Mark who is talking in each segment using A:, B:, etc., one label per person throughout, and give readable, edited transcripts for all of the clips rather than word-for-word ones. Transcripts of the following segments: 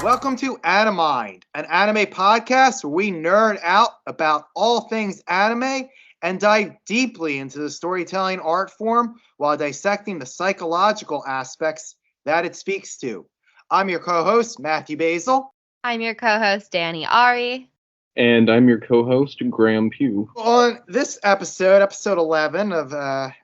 A: Welcome to Animind, an anime podcast where we nerd out about all things anime and dive deeply into the storytelling art form while dissecting the psychological aspects that it speaks to. I'm your co-host, Matthew Basil.
B: I'm your co-host, Danny Ari.
C: And I'm your co-host, Graham Pugh.
A: On this episode 11 of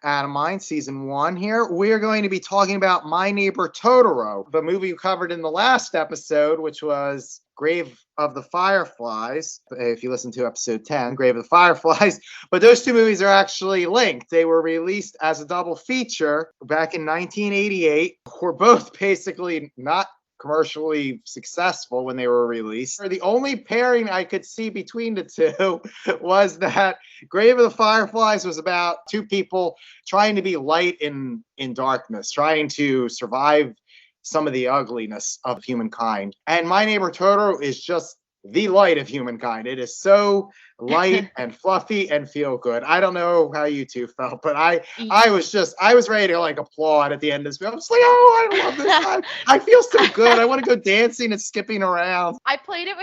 A: Animind, Season 1 here, we're going to be talking about My Neighbor Totoro, the movie we covered in the last episode, which was Grave of the Fireflies. If you listen to episode 10, Grave of the Fireflies. But those two movies are actually linked. They were released as a double feature back in 1988. Were both basically not commercially successful when they were released. The only pairing I could see between the two was that Grave of the Fireflies was about two people trying to be light in darkness, trying to survive some of the ugliness of humankind. And My Neighbor Totoro is just the light of humankind. It is so light and fluffy and feel good. I don't know how you two felt, but I was ready to like applaud at the end of this movie. I was like, oh, I love this. I feel so good. I want to go dancing and skipping around.
B: I played it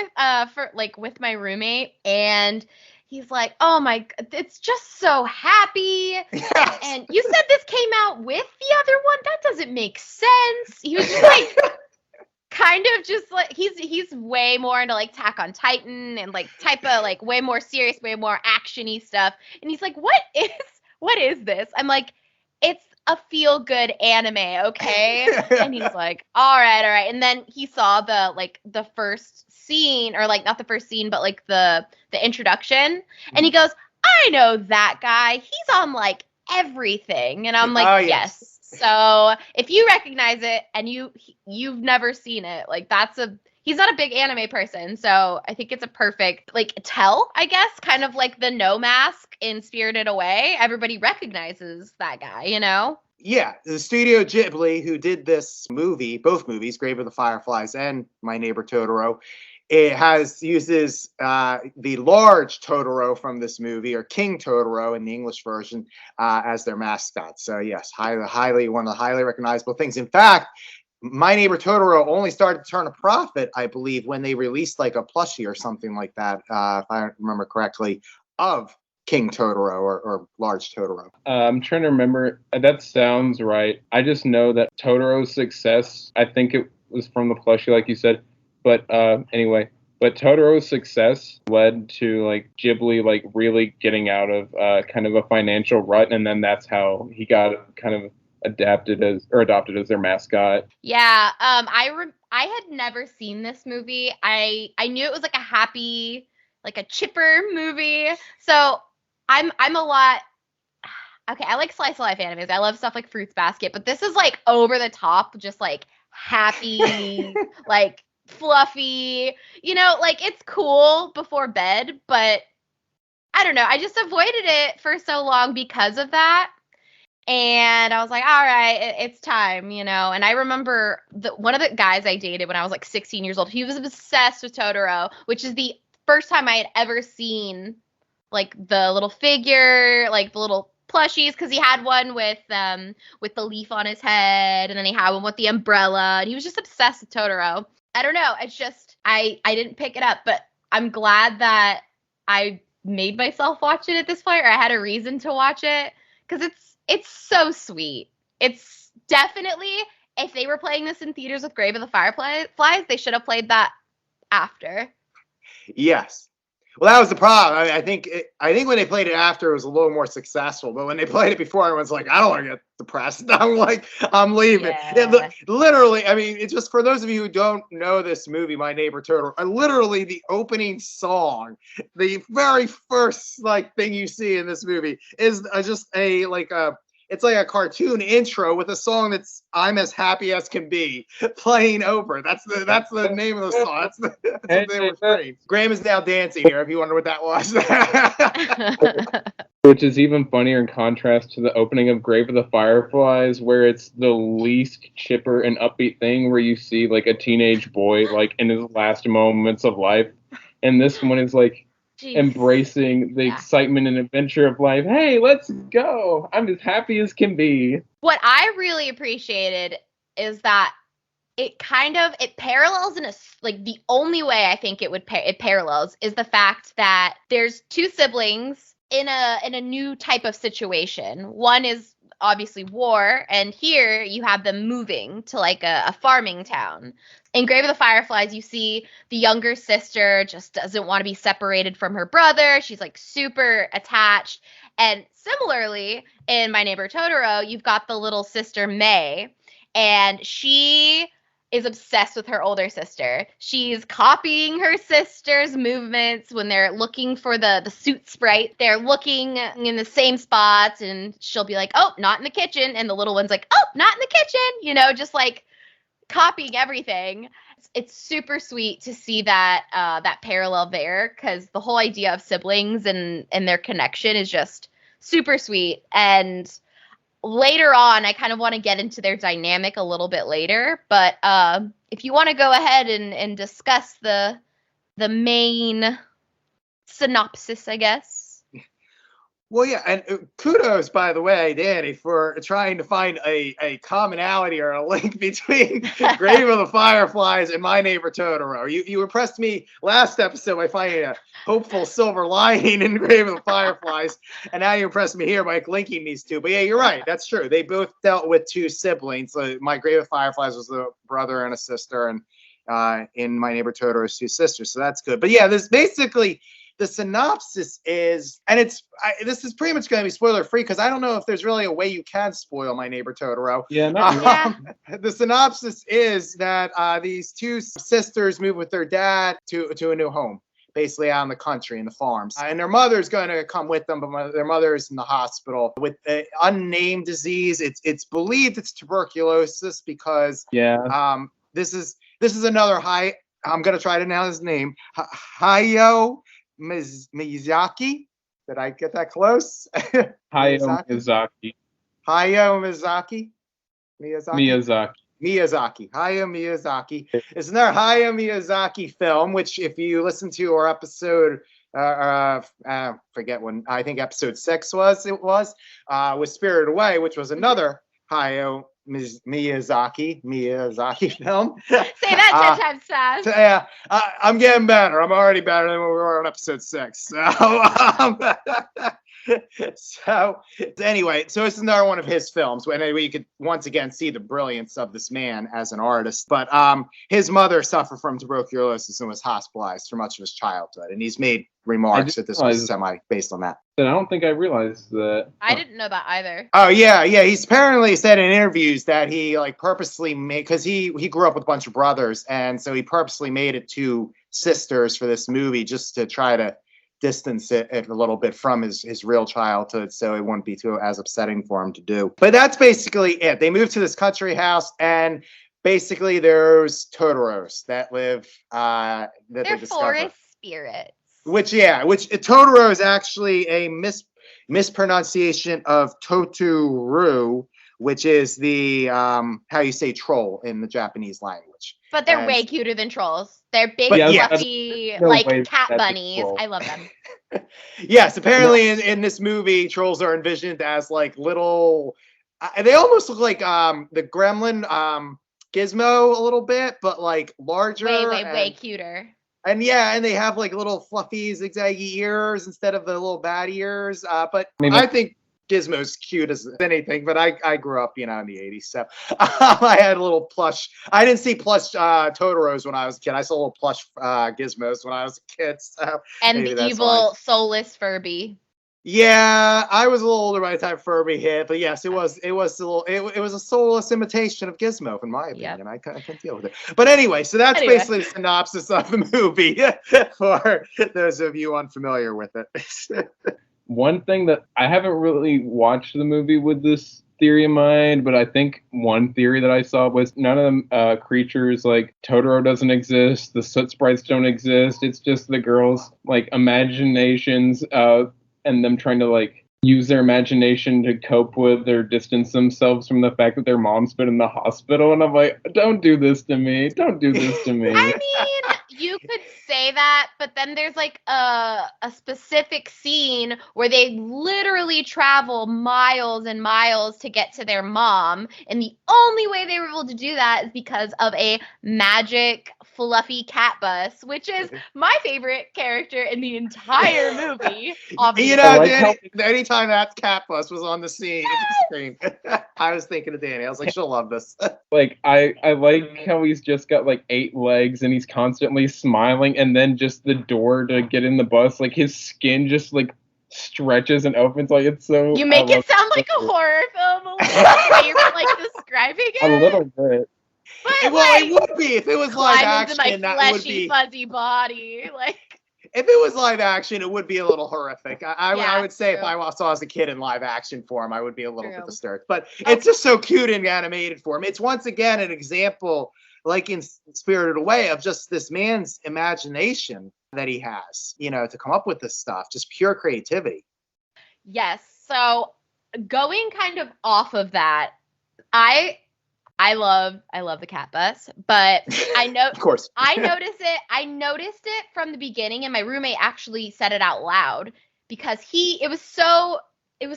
B: with my roommate, and he's like, oh my, it's just so happy.
A: Yes.
B: And you said this came out with the other one? That doesn't make sense. He was just like kind of just like he's way more into like Attack on Titan and like type of like way more serious, way more actiony stuff. And he's like, what is this? I'm like, it's a feel good anime, okay? And he's like, all right. And then he saw the first scene, or like not the first scene, but like the introduction, and he goes, I know that guy. He's on like everything. And I'm like,
A: oh,
B: yes. So if you recognize it and you've never seen it, like he's not a big anime person, so I think it's a perfect like tell, I guess, kind of like the No Mask in Spirited Away. Everybody recognizes that guy, you know?
A: Yeah, the studio Ghibli, who did this movie, both movies, Grave of the Fireflies and My Neighbor Totoro, it uses the large Totoro from this movie, or King Totoro in the English version, as their mascot. So yes, highly one of the highly recognizable things. In fact, My Neighbor Totoro only started to turn a profit, I believe, when they released like a plushie or something like that, if I remember correctly, of King Totoro or large Totoro.
C: I'm trying to remember. That sounds right. I just know that Totoro's success, I think it was from the plushie, like you said. But anyway, Totoro's success led to like Ghibli like really getting out of kind of a financial rut, and then that's how he got kind of adopted as their mascot.
B: Yeah, I had never seen this movie. I knew it was like a happy, like a chipper movie. So I'm a lot. Okay, I like slice of life animes. I love stuff like Fruits Basket, but this is like over the top, just like happy, like fluffy, you know, like it's cool before bed, but I don't know. I just avoided it for so long because of that. And I was like, all right, it's time, you know. And I remember one of the guys I dated when I was like 16 years old, he was obsessed with Totoro, which is the first time I had ever seen like the little figure, like the little plushies, because he had one with the leaf on his head, and then he had one with the umbrella, and he was just obsessed with Totoro. I don't know. It's just I didn't pick it up, but I'm glad that I made myself watch it at this point, or I had a reason to watch it, because it's so sweet. It's definitely, if they were playing this in theaters with Grave of the Fireflies, they should have played that after.
A: Yes. Well, that was the problem. I think when they played it after, it was a little more successful. But when they played it before, everyone's like, I don't want to get depressed. I'm like, I'm leaving.
B: Yeah.
A: Literally, I mean, it's just for those of you who don't know this movie, My Neighbor Totoro, literally the opening song, the very first like thing you see in this movie is just it's like a cartoon intro with a song that's "I'm as happy as can be" playing over. That's the name of the song. That's the refrain. Graham is now dancing here. If you wonder what that was.
C: Which is even funnier in contrast to the opening of Grave of the Fireflies, where it's the least chipper and upbeat thing, where you see like a teenage boy like in his last moments of life, and this one is like embracing the excitement and adventure of life. Hey, let's go. I'm as happy as can be.
B: What I really appreciated is that it parallels like the only way I think it parallels is the fact that there's two siblings in a new type of situation. One is obviously war, and here you have them moving to like a farming town. In Grave of the Fireflies, you see the younger sister just doesn't want to be separated from her brother. She's like super attached. And similarly, in My Neighbor Totoro, you've got the little sister May, and she is obsessed with her older sister. She's copying her sister's movements when they're looking for the suit sprite. They're looking in the same spots, and she'll be like, oh, not in the kitchen. And the little one's like, oh, not in the kitchen. Just like copying everything. It's super sweet to see that that parallel there, because the whole idea of siblings and their connection is just super sweet. And later on, I kind of want to get into their dynamic a little bit later, but if you want to go ahead and discuss the main synopsis, I guess.
A: Well, yeah, and kudos, by the way, Danny, for trying to find a commonality or a link between Grave of the Fireflies and My Neighbor Totoro. You impressed me last episode by finding a hopeful silver lining in Grave of the Fireflies, and now you impressed me here by linking these two. But yeah, you're right, that's true. They both dealt with two siblings. My Grave of the Fireflies was a brother and a sister, and in My Neighbor Totoro's two sisters, so that's good. But yeah, this basically... The synopsis is, and this is pretty much going to be spoiler free, because I don't know if there's really a way you can spoil My Neighbor Totoro.
C: Yeah, not really.
A: The synopsis is that these two sisters move with their dad to a new home, basically out in the country, in the farms. And their mother's going to come with them, but their mother is in the hospital with an unnamed disease. It's believed it's tuberculosis, because this is another high. I'm going to try to pronounce his name. Hayao Miyazaki. Did I get that close?
C: Hayao Miyazaki.
A: Hayao Miyazaki. Hayao Miyazaki. It's another Hayao Miyazaki film, which if you listen to our episode, forget when, I think episode 6 was Spirited Away, which was another Hayao Miyazaki film.
B: Say that 10 times fast.
A: So, yeah, I'm getting better. I'm already better than when we were on episode 6. So anyway, so it's another one of his films. Anyway, you could once again see the brilliance of this man as an artist. But his mother suffered from tuberculosis and was hospitalized for much of his childhood, and he's made remarks that this was semi based on that.
C: I don't think I realized that.
B: I didn't know that either.
A: Oh yeah. He's apparently said in interviews that he like purposely made, because he grew up with a bunch of brothers, and so he purposely made it two sisters for this movie just to try to distance it a little bit from his real childhood, so it wouldn't be as upsetting for him to do. But that's basically it. They moved to this country house, and basically there's Totoros that live that
B: they're
A: they discover.
B: Forest spirits.
A: Which Totoro is actually a mispronunciation of Totoro, which is the how you say troll in the Japanese language.
B: But they're way cuter than trolls. They're big, fluffy, cat bunnies. I love them.
A: Yes, apparently in this movie, trolls are envisioned as like little. They almost look like the Gremlin Gizmo a little bit, but like larger.
B: Way cuter.
A: And they have like little fluffy zigzaggy ears instead of the little bat ears. But I think Gizmo's cute as anything, but I grew up, in the 80s, so I had a little plush. I didn't see plush Totoros when I was a kid. I saw little plush Gizmos when I was a kid. So
B: and the evil soulless Furby.
A: Yeah, I was a little older by the time Furby hit, but yes, it was a soulless imitation of Gizmo, in my opinion. Yep. I couldn't deal with it. But anyway, so that's basically the synopsis of the movie for those of you unfamiliar with it.
C: One thing that I haven't really watched the movie with this theory in mind, but I think one theory that I saw was none of the creatures, like Totoro doesn't exist, the soot sprites don't exist. It's just the girls' like imaginations and them trying to like use their imagination to cope with or distance themselves from the fact that their mom's been in the hospital. And I'm like, don't do this to me. Don't do this to me.
B: I mean, you could say that, but then there's like a specific scene where they literally travel miles and miles to get to their mom, and the only way they were able to do that is because of a magic fluffy cat bus, which is my favorite character in the entire movie. Obviously.
A: You know, Danny, anytime that cat bus was on the scene, screen, I was thinking of Danny. I was like, she'll love this.
C: Like, I like how he's just got like 8 legs and he's constantly smiling, and then just the door to get in the bus, like his skin just like stretches and opens. Like, it's so.
B: You make it sound like a horror film. You're like describing it.
C: A little bit.
B: But,
A: well, it would be if it was live action.
B: Into my
A: that would
B: fleshy,
A: be
B: fuzzy body. Like,
A: if it was live action, it would be a little horrific. I would say
B: true.
A: if I saw as a kid in live action form, I would be a little bit disturbed. But it's just so cute in animated form. It's once again an example, like in Spirited Away, of just this man's imagination that he has, you know, to come up with this stuff. Just pure creativity.
B: Yes. So going kind of off of that, I love the cat bus, but I know
A: Of course.
B: I noticed it from the beginning, and my roommate actually said it out loud because it was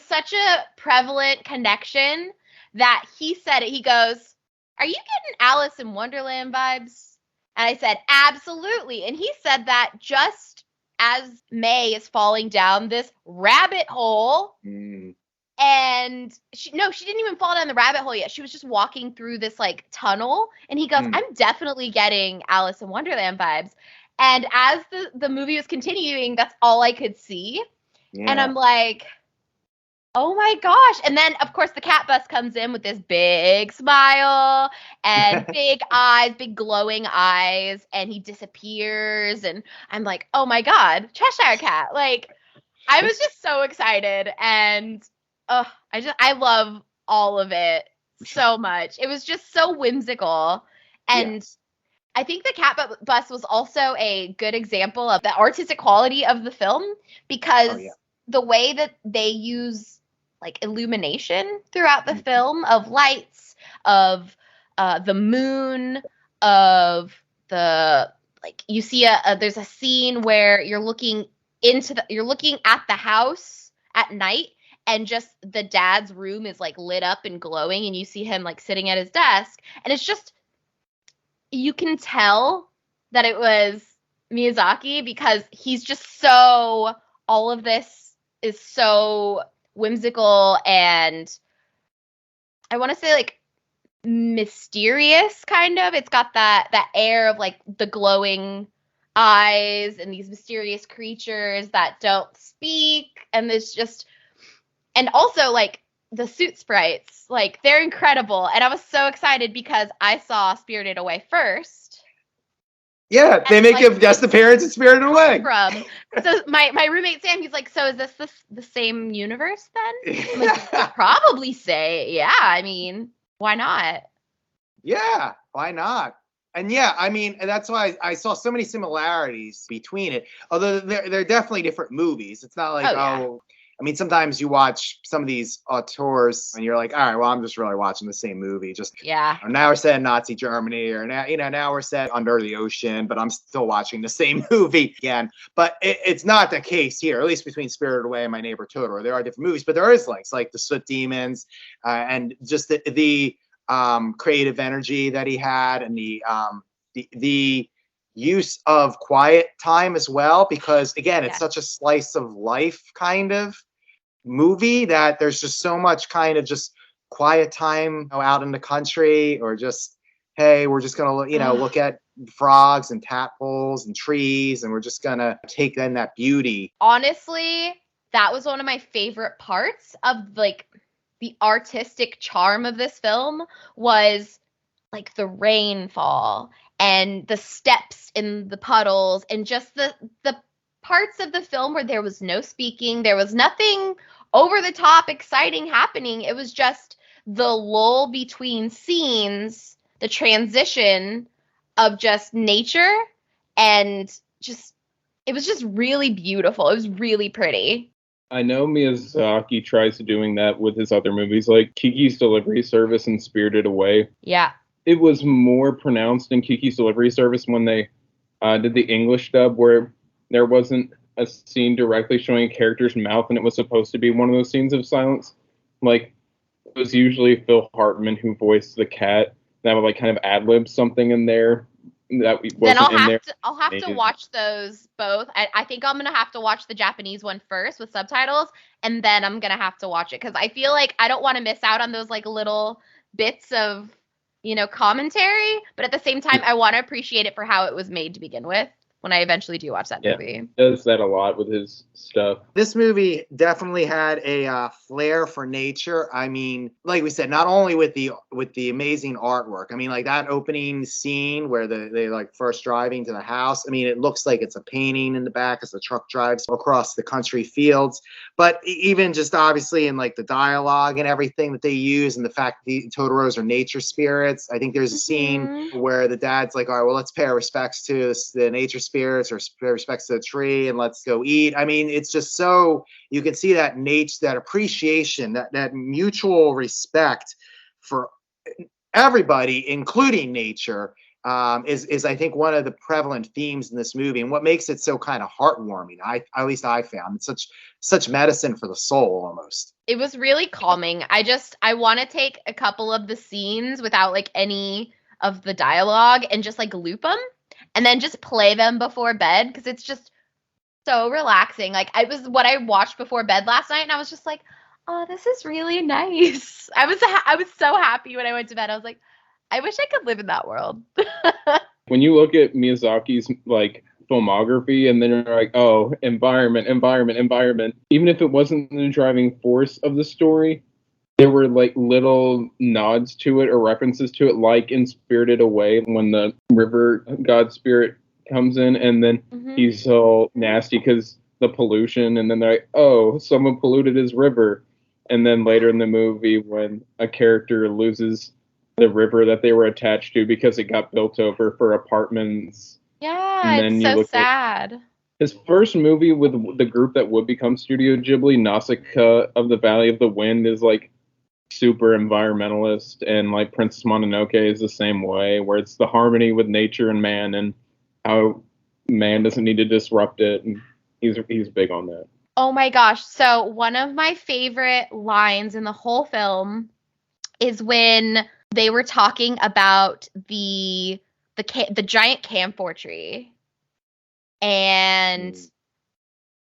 B: such a prevalent connection that he said it. He goes, "Are you getting Alice in Wonderland vibes?" And I said, "Absolutely." And he said that just as May is falling down this rabbit hole. And she didn't even fall down the rabbit hole yet. She was just walking through this like tunnel. And he goes, "I'm definitely getting Alice in Wonderland vibes." And as the movie was continuing, that's all I could see. Yeah. And I'm like, oh my gosh. And then, of course, the cat bus comes in with this big smile and big eyes, big glowing eyes. And he disappears. And I'm like, oh my God, Cheshire Cat. Like, I was just so excited. And I love all of it so much. It was just so whimsical. And I think the cat bus was also a good example of the artistic quality of the film, because the way that they use like illumination throughout the film, of lights, of the moon, of the, like, you see there's a scene where you're looking at the house at night, and just the dad's room is like lit up and glowing, and you see him like sitting at his desk, and it's just, you can tell that it was Miyazaki, because he's just so, all of this is so whimsical and I want to say like mysterious kind of. It's got that air of like the glowing eyes and these mysterious creatures that don't speak, and there's just, and also like the suit sprites, like they're incredible. And I was so excited because I saw Spirited Away first.
A: Yeah, they make a guest appearance in Spirited Away.
B: So my roommate Sam, he's like, so is this the same universe then? I'm like, I'd probably say, yeah. I mean, why not?
A: Yeah, why not? And yeah, I mean, that's why I saw so many similarities between it. Although they're definitely different movies. It's not like, I mean, sometimes you watch some of these auteurs and you're like, all right, well, I'm just really watching the same movie. Just now we're set in Nazi Germany, or now we're set under the ocean, but I'm still watching the same movie again. But it's not the case here, at least between Spirited Away and My Neighbor Totoro. There are different movies, but there is links, like the Soot Demons, and just the creative energy that he had, and the use of quiet time as well, because again, it's such a slice of life kind of movie that there's just so much kind of just quiet time out in the country, or just, hey, we're just gonna look at frogs and tadpoles and trees, and we're just gonna take in that beauty.
B: Honestly, that was one of my favorite parts of like the artistic charm of this film, was like the rainfall and the steps in the puddles, and just the parts of the film where there was no speaking, there was nothing over the top exciting happening. It was just the lull between scenes, the transition of just nature, and just, it was just really beautiful. It was really pretty.
C: I know Miyazaki tries doing that with his other movies, like Kiki's Delivery Service and Spirited Away.
B: Yeah.
C: It was more pronounced in Kiki's Delivery Service when they did the English dub where there wasn't a scene directly showing a character's mouth, and it was supposed to be one of those scenes of silence. Like, it was usually Phil Hartman who voiced the cat. That would like kind of ad lib something in there that
B: Then
C: wasn't in there.
B: I'll have to watch those both. I think I'm gonna have to watch the Japanese one first with subtitles, and then I'm gonna have to watch it because I feel like I don't want to miss out on those like little bits of commentary, but at the same time I want to appreciate it for how it was made to begin with when I eventually do watch that movie.
C: He does that a lot with his stuff.
A: This movie definitely had a flair for nature. I mean, like we said, not only with the amazing artwork. I mean, like that opening scene where they like first driving to the house. I mean, it looks like it's a painting in the back as the truck drives across the country fields. But even just obviously in like the dialogue and everything that they use, and the fact that the Totoros are nature spirits. I think there's a scene where the dad's like, all right, well, let's pay our respects to the nature spirits, or pay respects to the tree, and let's go eat. I mean, it's just so you can see that nature, that appreciation, that mutual respect for everybody, including nature, is I think one of the prevalent themes in this movie, and what makes it so kind of heartwarming. At least I found it's such medicine for the soul almost.
B: It was really calming. I want to take a couple of the scenes without like any of the dialogue and just like loop them and then just play them before bed because it's just so relaxing. Like I watched before bed last night and I was just like, oh, this is really nice. I was so happy when I went to bed. I was like, I wish I could live in that world.
C: When you look at Miyazaki's like filmography and then you're like, oh, environment. Even if it wasn't the driving force of the story, there were like little nods to it or references to it, like in Spirited Away when the river god spirit comes in and then he's so nasty because the pollution, and then they're like, oh, someone polluted his river. And then later in the movie when a character loses the river that they were attached to because it got built over for apartments.
B: Yeah, and then it's so sad.
C: His first movie with the group that would become Studio Ghibli, Nausicaa of the Valley of the Wind, is like super environmentalist, and like Princess Mononoke is the same way, where it's the harmony with nature and man and how man doesn't need to disrupt it, and he's big on that.
B: Oh my gosh. So one of my favorite lines in the whole film is when they were talking about the giant camphor tree. And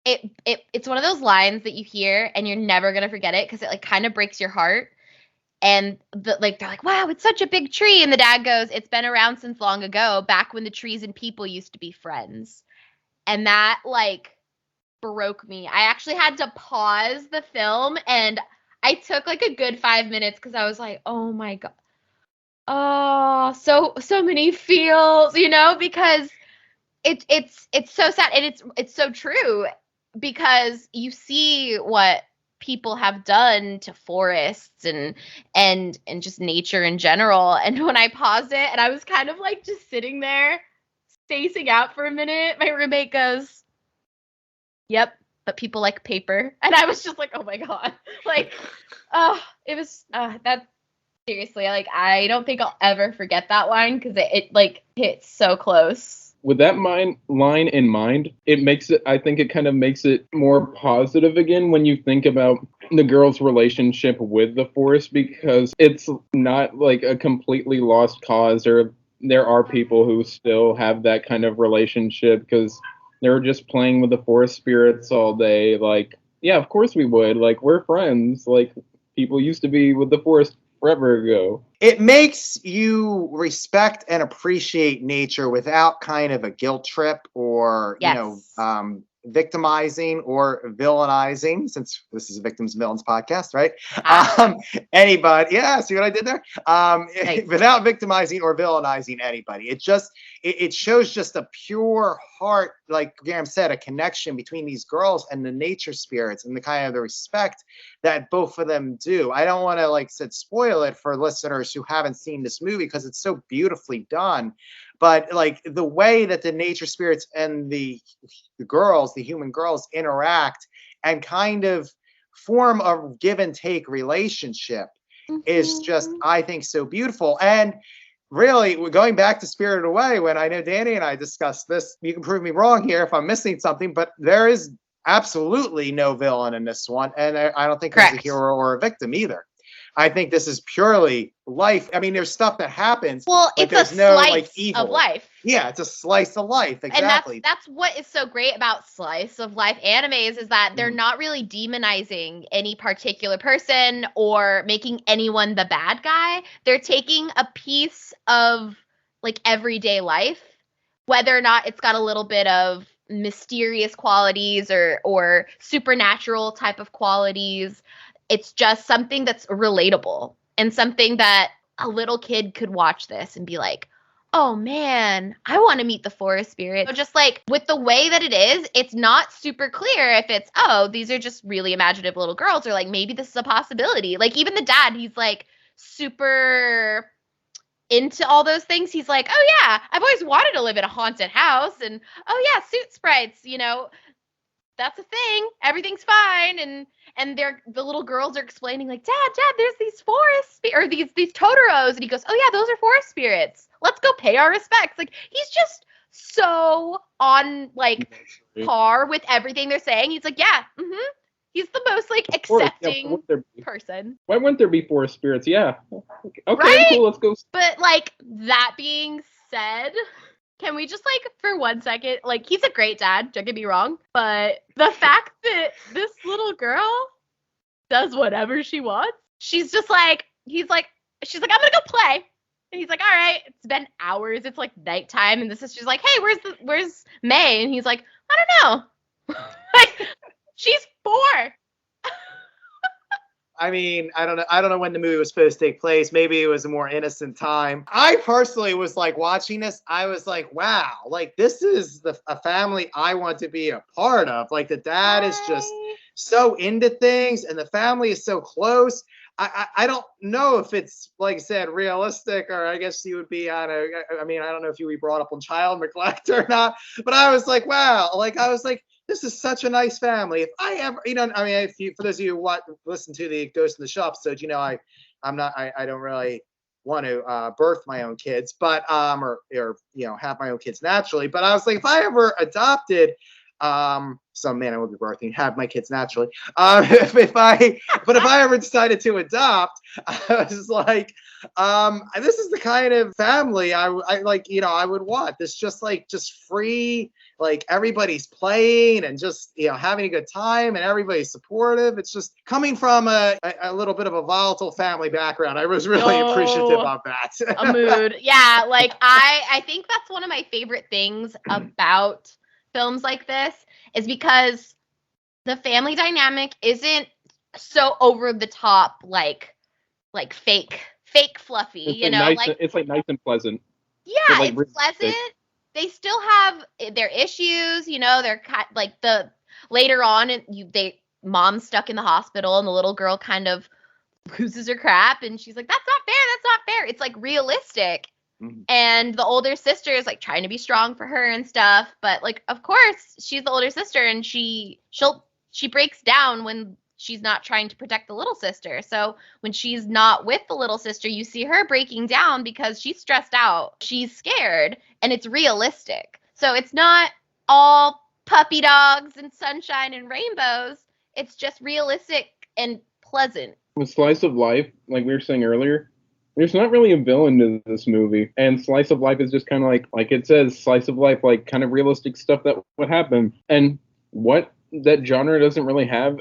B: it's one of those lines that you hear and you're never going to forget it because it like kind of breaks your heart. And they're like, wow, it's such a big tree. And the dad goes, it's been around since long ago, back when the trees and people used to be friends. And that like broke me. I actually had to pause the film and I took like a good 5 minutes because I was like, oh my God. Oh, so many feels, because it's so sad and it's so true because you see what people have done to forests and just nature in general. And when I paused it and I was kind of like just sitting there spacing out for a minute, my roommate goes, yep, but people like paper. And I was just like, oh my God. Like, it was that seriously, like I don't think I'll ever forget that line because it like hits so close.
C: With that line in mind, I think it kind of makes it more positive again when you think about the girl's relationship with the forest, because it's not like a completely lost cause, or there are people who still have that kind of relationship because they're just playing with the forest spirits all day. Like, yeah, of course we would. Like, we're friends. Like, people used to be with the forest forever ago.
A: It makes you respect and appreciate nature without kind of a guilt trip or, victimizing or villainizing, since this is a victims villains podcast, right? Anybody. Yeah, see what I did there? Without victimizing or villainizing anybody. It shows just a pure heart, like Graham said, a connection between these girls and the nature spirits and the kind of the respect that both of them do. I don't want to, like I said, spoil it for listeners who haven't seen this movie because it's so beautifully done. But like the way that the nature spirits and the girls, the human girls, interact and kind of form a give and take relationship is just, I think, so beautiful. And really, we're going back to Spirited Away, when I know Danny and I discussed this, you can prove me wrong here if I'm missing something, but there is absolutely no villain in this one, and I don't think there's a hero or a victim either. I think this is purely life. I mean, there's stuff that happens.
B: Well,
A: but
B: it's a slice of life.
A: Yeah, it's a slice of life. Exactly.
B: And that's what is so great about slice of life animes, is that they're not really demonizing any particular person or making anyone the bad guy. They're taking a piece of like everyday life, whether or not it's got a little bit of mysterious qualities or supernatural type of qualities. It's just something that's relatable and something that a little kid could watch this and be like, oh man, I want to meet the forest spirit. So just like with the way that it is, it's not super clear if it's, oh, these are just really imaginative little girls, or like maybe this is a possibility. Like even the dad, he's like super into all those things. He's like, oh yeah, I've always wanted to live in a haunted house, and oh yeah, suit sprites, that's a thing. Everything's fine. And the little girls are explaining like, Dad, there's these or these Totoros. And he goes, oh yeah, those are forest spirits. Let's go pay our respects. Like, he's just so on like par with everything they're saying. He's like, yeah, he's the most like accepting person.
C: Why wouldn't there be forest spirits? Yeah. Okay,
B: right?
C: Cool, let's go.
B: But like, that being said, can we just like for 1 second, like, he's a great dad, don't get me wrong, but the fact that this little girl does whatever she wants, she's like, I'm gonna go play. And he's like, all right, it's been hours, it's like nighttime, and the sister's like, hey, where's May? And he's like, I don't know. Like, she's 4.
A: I mean, I don't know when the movie was supposed to take place. Maybe it was a more innocent time. I personally was like watching this. I was like, wow, like this is a family I want to be a part of. Like the dad is just so into things, and the family is so close. I don't know if it's, like I said, realistic, or I guess you would be on I mean, I don't know if you would be brought up on child neglect or not, but I was like, wow, like I was like, this is such a nice family. If I ever, I mean, for those of you who listen to the Ghost in the Shell episodes, I don't really want to birth my own kids, but or have my own kids naturally. But I was like, if I ever adopted some man I would be birthing, have my kids naturally. If I ever decided to adopt, I was like, this is the kind of family I like, I would want. This just free, like everybody's playing and just, having a good time and everybody's supportive. It's just coming from a little bit of a volatile family background. I was really appreciative of that.
B: A mood. Yeah. Like I think that's one of my favorite things about films like this, is because the family dynamic isn't so over the top, like fake fluffy,
C: it's nice, it's like nice and pleasant.
B: Yeah, like, it's pleasant. They still have their issues, they're like later on, mom's stuck in the hospital and the little girl kind of loses her crap and she's like, that's not fair. It's like realistic. Mm-hmm. And the older sister is like trying to be strong for her and stuff, but like, of course, she's the older sister and she breaks down when she's not trying to protect the little sister. So when she's not with the little sister, you see her breaking down because she's stressed out, she's scared, and it's realistic. So it's not all puppy dogs and sunshine and rainbows. It's just realistic and pleasant.
C: With slice of life, like we were saying earlier, there's not really a villain to this movie, and slice of life is just kind of like it says, slice of life, like kind of realistic stuff that would happen. And what that genre doesn't really have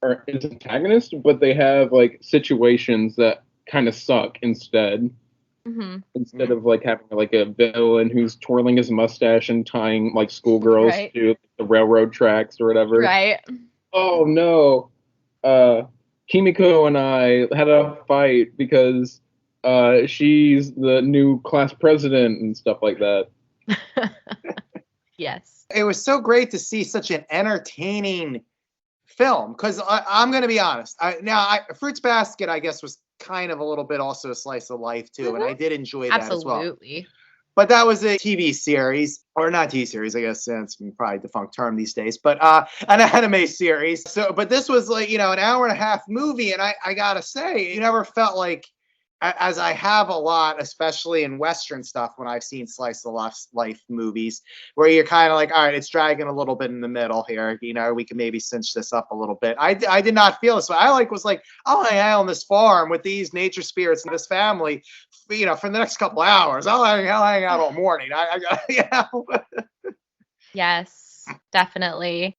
C: are its antagonists, but they have like situations that kind of suck instead. Mm-hmm. Instead of like having like a villain who's twirling his mustache and tying like schoolgirls to the railroad tracks or whatever.
B: Right.
C: Oh no. Kimiko and I had a fight because she's the new class president and stuff like that.
B: Yes.
A: It was so great to see such an entertaining film, because I'm going to be honest. Fruits Basket, I guess, was kind of a little bit also a slice of life too, and I did enjoy that as well.
B: Absolutely.
A: But that was a TV series, or not TV series, I guess it's probably a defunct term these days, but an anime series. So, but this was like, an hour and a half movie, and I gotta say, you never felt like as I have a lot, especially in Western stuff, when I've seen slice of life movies, where you're kind of like, all right, it's dragging a little bit in the middle here. We can maybe cinch this up a little bit. I did not feel this way. I was like, I'll hang out on this farm with these nature spirits and this family, for the next couple hours. I'll hang out all morning.
B: Yes, definitely.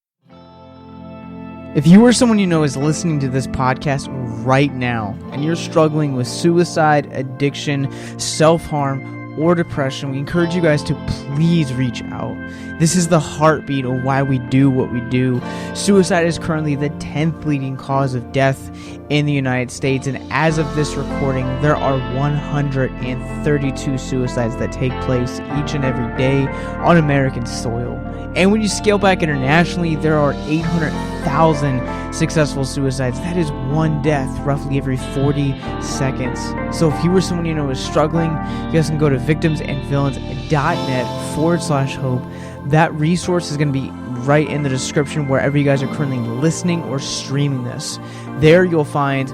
D: If you or someone you know is listening to this podcast right now and you're struggling with suicide, addiction, self-harm, or depression, we encourage you guys to please reach out. This is the heartbeat of why we do what we do. Suicide is currently the 10th leading cause of death in the United States, and as of this recording, there are 132 suicides that take place each and every day on American soil. And when you scale back internationally, there are 800,000 successful suicides. That is one death roughly every 40 seconds. So if you or someone you know is struggling, you guys can go to victimsandvillains.net/hope. That resource is going to be right in the description wherever you guys are currently listening or streaming this. There you'll find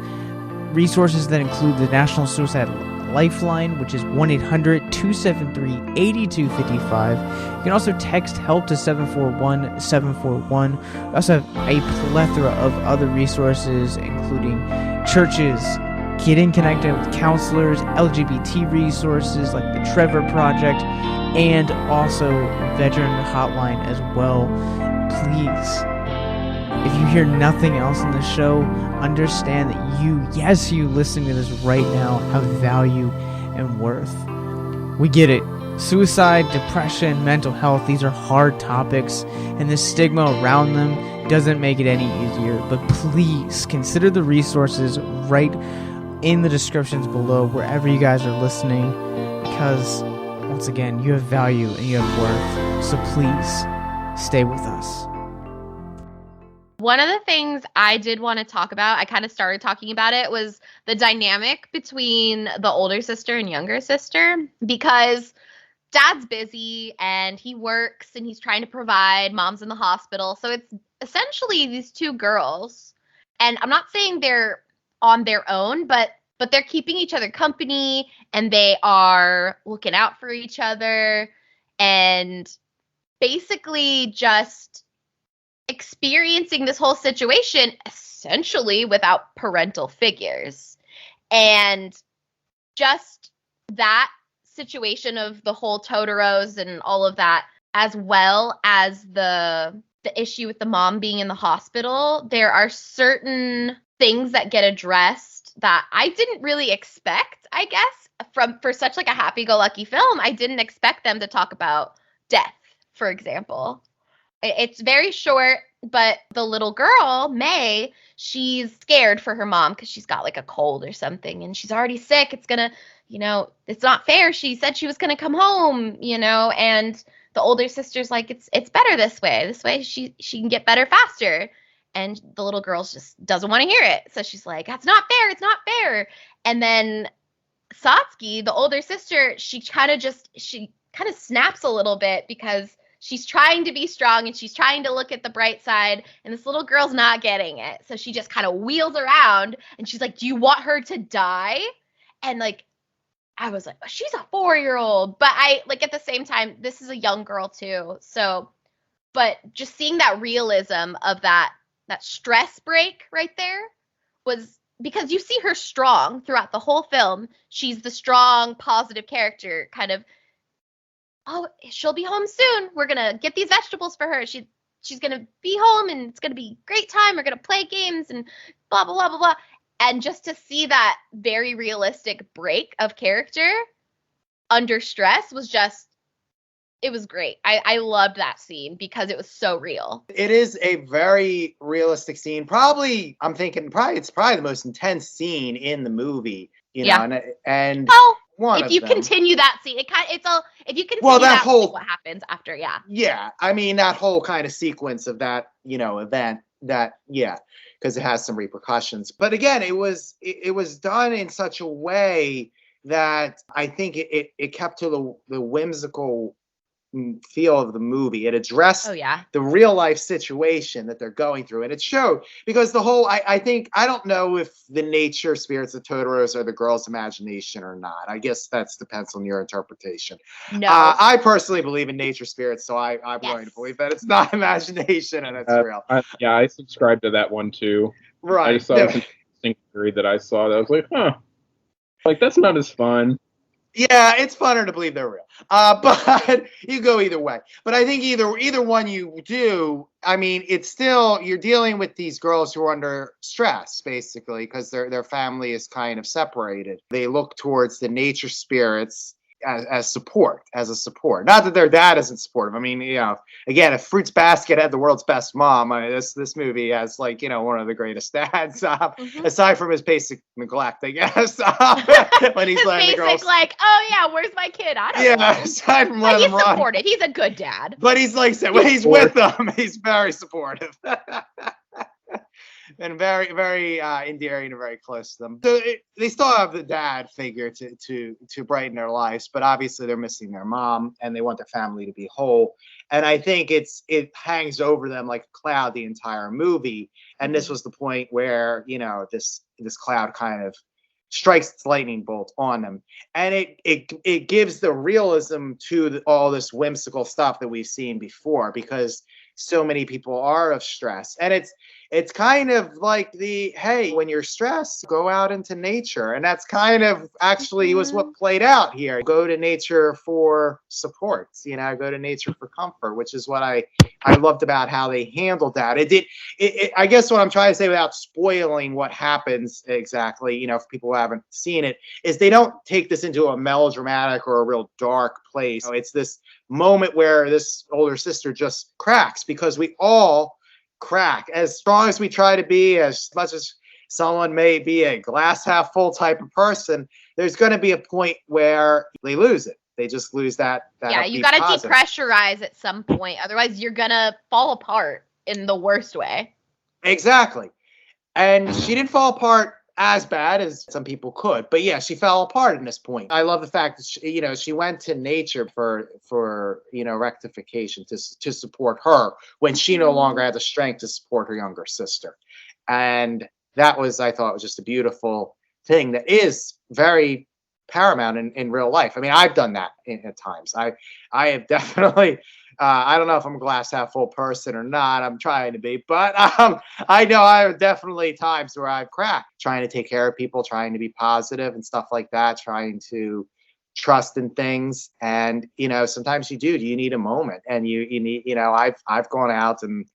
D: resources that include the National Suicide Lifeline, which is 1-800-273-8255. You can also text HELP to 741-741. We also have a plethora of other resources, including churches, getting connected with counselors, LGBT resources like the Trevor Project, and also veteran hotline as well. Please, if you hear nothing else in the show, understand that you listening to this right now, have value and worth. We get it. Suicide, depression, mental health, these are hard topics, and the stigma around them doesn't make it any easier. But please consider the resources right in the descriptions below wherever you guys are listening, because once again, you have value and you have worth. So please stay with us.
B: One of the things I did want to talk about, I kind of started talking about it, was the dynamic between the older sister and younger sister, because dad's busy and he works and he's trying to provide, mom's in the hospital. So it's essentially these two girls, and I'm not saying they're on their own, but they're keeping each other company and they are looking out for each other and basically just experiencing this whole situation essentially without parental figures. And just that situation of the whole Totoros and all of that, as well as the issue with the mom being in the hospital, there are certain things that get addressed that I didn't really expect, I guess, for such like a happy-go-lucky film. I didn't expect them to talk about death, for example. It's very short, but the little girl, May, she's scared for her mom because she's got like a cold or something and she's already sick. It's gonna, it's not fair. She said she was gonna come home, and the older sister's like, it's better this way. This way she can get better faster. And the little girl just doesn't want to hear it. So she's like, that's not fair. It's not fair. And then Satsuki, the older sister, she kind of snaps a little bit because she's trying to be strong and she's trying to look at the bright side, and this little girl's not getting it. So she just kind of wheels around and she's like, do you want her to die? And I was like, oh, she's a 4-year-old. But at the same time, this is a young girl too. So, but just seeing that realism of that stress break right there was, because you see her strong throughout the whole film. She's the strong, positive character, kind of, oh, she'll be home soon. We're going to get these vegetables for her. She's going to be home and it's going to be a great time. We're going to play games and blah, blah, blah, blah, blah. And just to see that very realistic break of character under stress was just, it was great. I loved that scene because it was so real. It
A: is a very realistic scene. It's probably the most intense scene in the movie, and
B: if you continue that scene, what happens after,
A: yeah. I mean, that whole kind of sequence of that, event, because it has some repercussions. But again, it was done in such a way that I think it kept to the whimsical feel of the movie. It addressed the real life situation that they're going through, and it showed, because the whole I think, I don't know if the nature spirits of Totoro's are the girl's imagination or not. I guess that depends on your interpretation.
B: No,
A: I personally believe in nature spirits, so I'm going to believe that it's not imagination and it's real.
C: I subscribe to that one too.
A: Right.
C: I just thought it was an interesting theory that I saw that I was like, like that's not as fun.
A: Yeah, it's funner to believe they're real. But you go either way. But I think either one you do, I mean, it's still, you're dealing with these girls who are under stress, basically, because their family is kind of separated. They look towards the nature spirits as support, as a support. Not that their dad isn't supportive. I mean, again, if Fruits Basket had the world's best mom, this movie has, like, one of the greatest dads, aside from his basic neglect, I guess. When he's letting the girls,
B: like, oh yeah, where's my kid? I don't know.
A: Aside from letting them run.
B: He's supportive. He's a good dad.
A: But he's like, when he's with them, he's very supportive. And very, very endearing and very close to them. So they still have the dad figure to brighten their lives, but obviously they're missing their mom, and they want their family to be whole. And I think it hangs over them like a cloud the entire movie. And this was the point where this cloud kind of strikes its lightning bolt on them, and it gives the realism to all this whimsical stuff that we've seen before, because so many people are of stress. And it's kind of like hey, when you're stressed, go out into nature. And that's kind of actually was what played out here. Go to nature for support, go to nature for comfort, which is what I loved about how they handled that. I guess what I'm trying to say, without spoiling what happens exactly, for people who haven't seen it, is they don't take this into a melodramatic or a real dark place. It's this moment where this older sister just cracks, because we all crack. As strong as we try to be, as much as someone may be a glass half full type of person, there's going to be a point where they lose it. They just lose that
B: you got to depressurize at some point. Otherwise, you're going to fall apart in the worst way.
A: Exactly. And she didn't fall apart as bad as some people could, but yeah, she fell apart in this point. I love the fact that she went to nature for rectification, to support her when she no longer had the strength to support her younger sister. And that was, I thought, was just a beautiful thing that is very paramount in real life. I mean, I've done that at times. I have definitely, I don't know if I'm a glass half full person or not. I'm trying to be, but I know I have definitely times where I've cracked, trying to take care of people, trying to be positive and stuff like that, trying to trust in things. And sometimes you need a moment, and you need, I've gone out and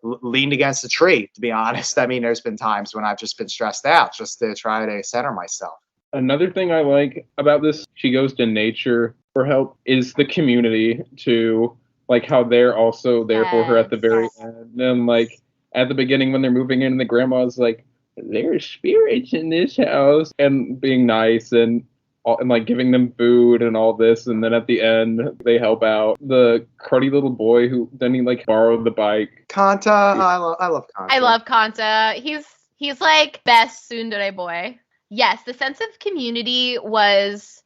A: leaned against a tree, to be honest. I mean, there's been times when I've just been stressed out just to try to center myself.
C: Another thing I like about this, she goes to nature for help, is the community too. Like how they're also there for her at the very end. And like at the beginning when they're moving in, the grandma's like, there's spirits in this house, and being nice and like giving them food and all this. And then at the end they help out the cruddy little boy who then he like borrowed the bike.
A: Kanta, I love Kanta.
B: I love Kanta. He's like best tsundere boy. Yes, the sense of community was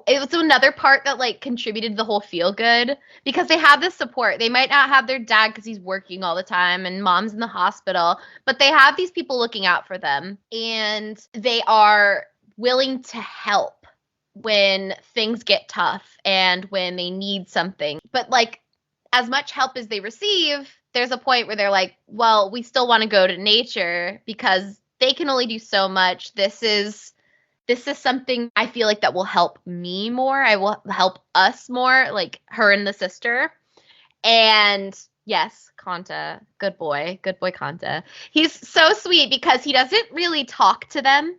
B: another part that like contributed to the whole feel good, because they have this support. They might not have their dad because he's working all the time and mom's in the hospital, but they have these people looking out for them, and they are willing to help when things get tough and when they need something. But like, as much help as they receive, there's a point where they're like, well, we still want to go to nature because they can only do so much. This is something I feel like that will help me more. I will help us more, like her and the sister. And yes, Kanta, good boy Kanta. He's so sweet because he doesn't really talk to them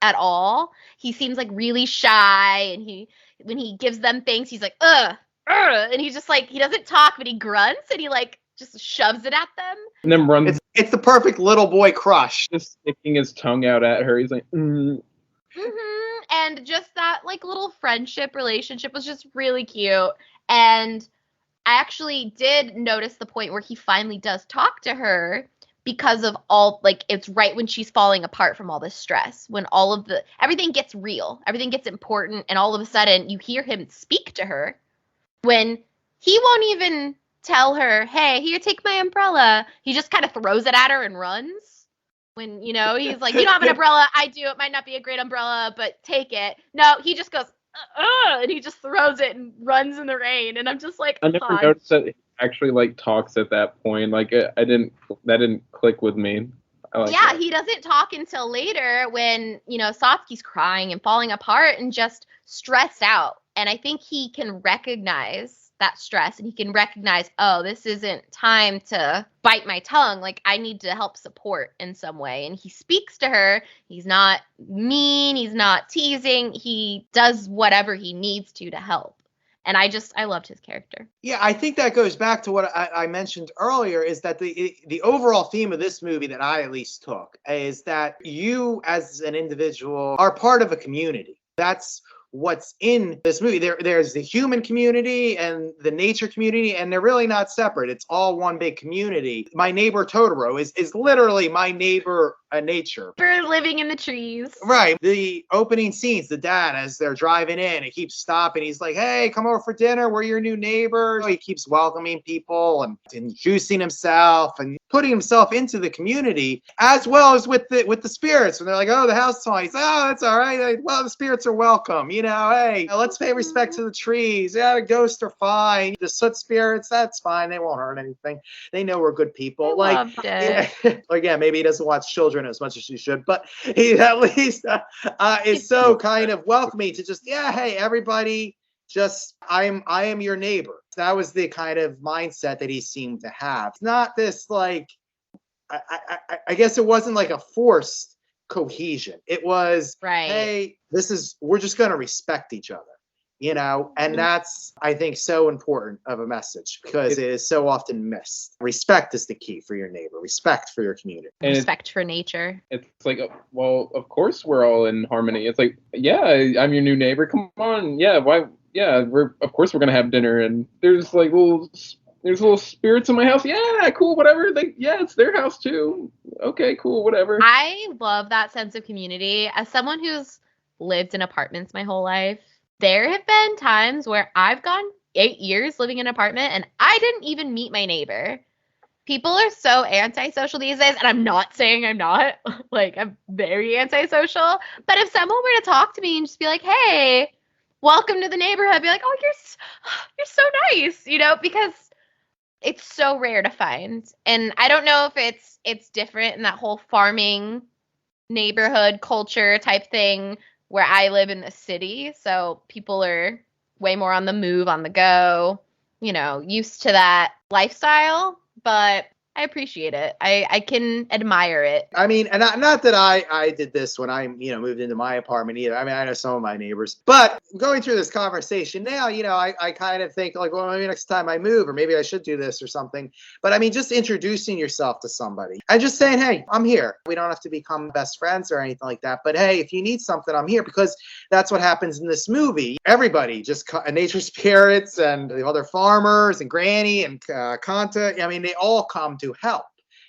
B: at all. He seems like really shy, and when he gives them things, he's like, and he's just like, he doesn't talk, but he grunts and he like just shoves it at them.
C: And then runs.
A: It's the perfect little boy crush.
C: Just sticking his tongue out at her. He's like,
B: Mm-hmm. And just that like little friendship relationship was just really cute. And I actually did notice the point where he finally does talk to her, because of all, like, it's right when she's falling apart from all this stress, when everything gets real, everything gets important, and all of a sudden you hear him speak to her when he won't even tell her, hey, here, take my umbrella. He just kind of throws it at her and runs. When, he's like, you don't have an umbrella. I do. It might not be a great umbrella, but take it. No, he just goes, and he just throws it and runs in the rain. And I'm just like,
C: I never noticed that he actually talks at that point. That didn't click with me.
B: Yeah, he doesn't talk until later when, Satsuki's crying and falling apart and just stressed out. And I think he can recognize that stress, and he can recognize, oh, this isn't time to bite my tongue. I need to help support in some way. And he speaks to her. He's not mean. He's not teasing. He does whatever he needs to help. And I loved his character.
A: Yeah, I think that goes back to what I mentioned earlier, is that the overall theme of this movie that I at least took is that you as an individual are part of a community. That's what's in this movie. There's the human community and the nature community, and they're really not separate. It's all one big community. My Neighbor Totoro is literally my neighbor nature.
B: Bird living in the trees.
A: Right. The opening scenes, the dad, as they're driving in, he keeps stopping. He's like, hey, come over for dinner. We're your new neighbors. He keeps welcoming people and introducing himself and putting himself into the community, as well as with the spirits. When they're like, oh, the house song. He's like, oh, that's all right. Well, the spirits are welcome. Hey, let's pay respect to the trees. Yeah, the ghosts are fine. The soot spirits, that's fine. They won't hurt anything. They know we're good people.
B: Loved it.
A: Yeah, maybe he doesn't watch children as much as he should, but he at least is so kind of welcoming to just, yeah, hey, everybody, just I am your neighbor. That was the kind of mindset that he seemed to have. It's not this I guess it wasn't like a forced cohesion. It was,
B: right.
A: Hey, we're just going to respect each other, and that's, I think, so important of a message because it is so often missed. Respect is the key for your neighbor, respect for your community,
B: and respect for nature.
C: It's like, well, of course we're all in harmony. It's like, yeah, I'm your new neighbor. Come on. Yeah. Why? Yeah. Of course we're going to have dinner, and there's little spirits in my house. Yeah, cool, whatever. It's their house too. Okay, cool, whatever.
B: I love that sense of community. As someone who's lived in apartments my whole life, there have been times where I've gone 8 years living in an apartment and I didn't even meet my neighbor. People are so antisocial these days, and I'm not saying I'm not. I'm very antisocial. But if someone were to talk to me and just be like, hey, welcome to the neighborhood, I'd be like, oh, you're so nice, because it's so rare to find. And I don't know if it's different in that whole farming neighborhood culture type thing where I live in the city. So people are way more on the move, on the go, used to that lifestyle. But I appreciate it. I can admire it.
A: I mean, and not that I did this when I, moved into my apartment either. I mean, I know some of my neighbors, but going through this conversation now, I kind of think well, maybe next time I move, or maybe I should do this or something. But I mean, just introducing yourself to somebody and just saying, hey, I'm here. We don't have to become best friends or anything like that. But hey, if you need something, I'm here, because that's what happens in this movie. Everybody, just nature spirits and the other farmers and Granny and Kanta, I mean, they all come to help